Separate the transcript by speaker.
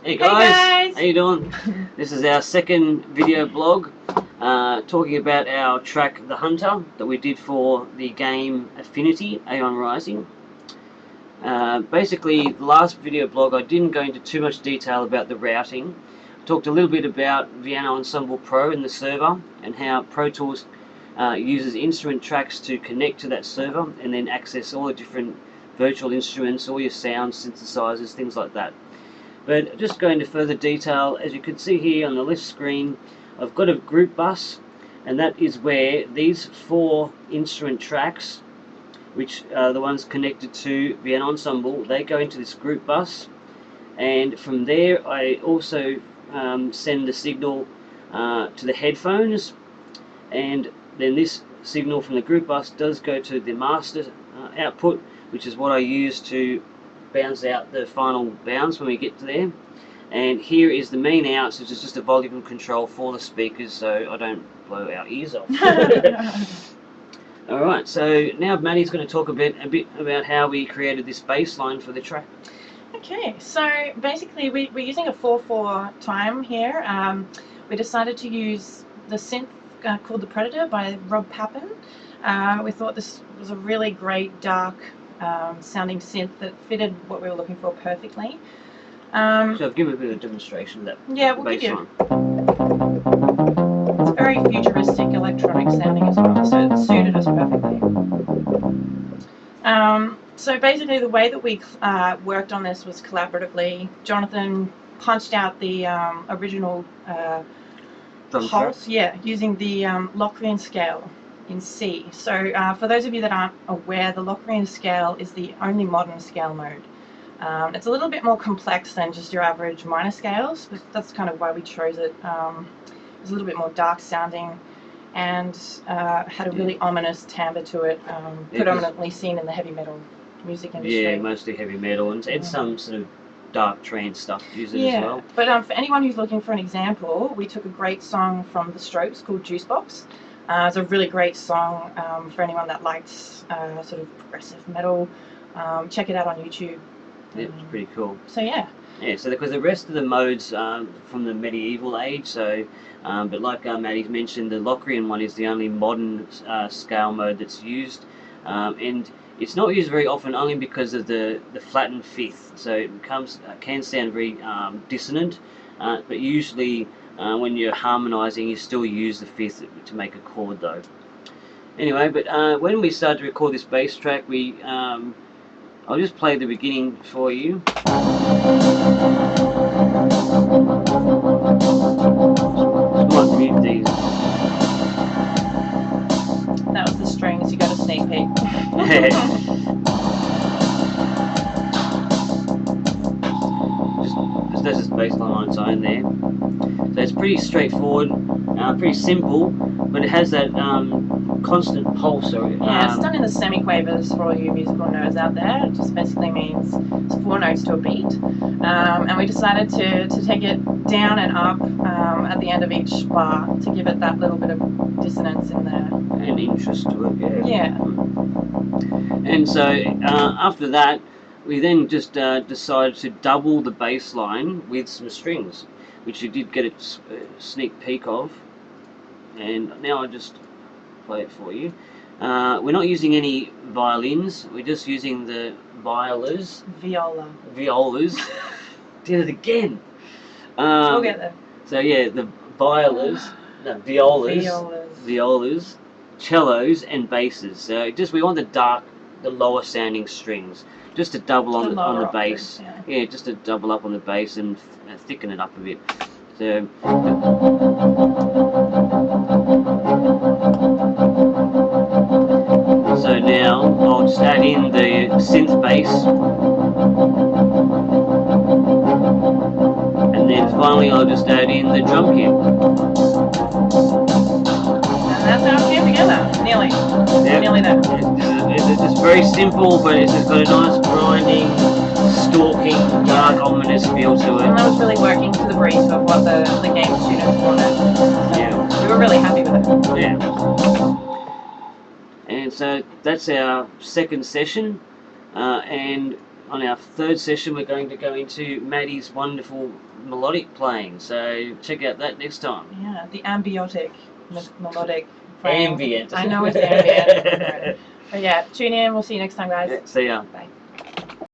Speaker 1: Hey guys, how you doing? This is our second video blog talking about our track The Hunter that we did for the game Affinity, Aeon Rising. Basically, the last video blog I didn't go into too much detail about the routing. I talked a little bit about Vienna Ensemble Pro and the server and how Pro Tools uses instrument tracks to connect to that server and then access all the different virtual instruments, all your sounds, synthesizers, things like that. But just go into further detail, as you can see here on the left screen, I've got a group bus, and that is where these 4 instrument tracks, which are the ones connected to Vienna Ensemble, they go into this group bus, and from there I also send the signal to the headphones, and then this signal from the group bus does go to the master output, which is what I use to bounce out the final bounce when we get to there. And here is the main outs, which is just a volume control for the speakers so I don't blow our ears off. Alright, so now Maddie's going to talk a bit about how we created this bass line for the track.
Speaker 2: Okay, so basically we're using a 4/4 time here. We decided to use the synth called The Predator by Rob Pappen. We thought this was a really great dark sounding synth that fitted what we were looking for perfectly. So
Speaker 1: I've given a bit of a demonstration of that.
Speaker 2: Yeah, we'll give you. It's very futuristic electronic sounding as well, so it suited us perfectly. So basically the way that we worked on this was collaboratively. Jonathan punched out the original pulse, using the Locrian scale in C. So for those of you that aren't aware, the Locrian scale is the only modern scale mode. It's a little bit more complex than just your average minor scales, but that's kind of why we chose it. It was a little bit more dark sounding and had a really ominous timbre to it, predominantly seen in the heavy metal music industry.
Speaker 1: Yeah, mostly heavy metal and some sort of dark trance stuff used as well.
Speaker 2: But for anyone who's looking for an example, we took a great song from The Strokes called Juicebox. It's a really great song for anyone that likes sort of progressive metal. Check it out on YouTube.
Speaker 1: Yeah, it's pretty cool.
Speaker 2: So yeah.
Speaker 1: Yeah, so because the rest of the modes from the medieval age, so but like Maddie's mentioned, the Locrian one is the only modern scale mode that's used, and it's not used very often only because of the flattened fifth. So it can sound very dissonant, but usually when you're harmonizing, you still use the fifth to make a chord though. Anyway, but when we started to record this bass track, I'll just play the beginning for you. Might mute these.
Speaker 2: That was the strings, you got a sneak peek.
Speaker 1: That's just bass line on its own there. So it's pretty straightforward, pretty simple, but it has that constant pulse.
Speaker 2: Yeah, it's done in the semiquavers for all you musical nerds out there. It just basically means it's 4 notes to a beat. And we decided to take it down and up at the end of each bar to give it that little bit of dissonance in there.
Speaker 1: And interest to it,
Speaker 2: yeah.
Speaker 1: And so after that, we then just decided to double the bass line with some strings, which you did get a sneak peek of. And now I'll just play it for you. We're not using any violins, we're just using the violas. Violas. Did it again.
Speaker 2: We'll get there.
Speaker 1: So yeah, the violas, violas, cellos and basses. So we want the lower sounding strings, just to double on the bass. Yeah, just to double up on the bass and thicken it up a bit. So now I'll just add in the synth bass, and then finally I'll just add in the drum kit.
Speaker 2: And that's how it came together, nearly.
Speaker 1: Yep.
Speaker 2: Nearly there.
Speaker 1: It's very simple, but it's got a nice grinding, stalking, dark, ominous feel to it.
Speaker 2: And that was really working to the brief of what the game students wanted. So
Speaker 1: yeah.
Speaker 2: We were really happy with it.
Speaker 1: Yeah. And so that's our second session, and on our third session, we're going to go into Maddie's wonderful melodic playing. So check out that next time.
Speaker 2: Yeah, the ambiotic melodic.
Speaker 1: Ambient.
Speaker 2: I know it's ambient. But yeah, tune in. We'll see you next time, guys.
Speaker 1: Yeah, see ya.
Speaker 2: Bye.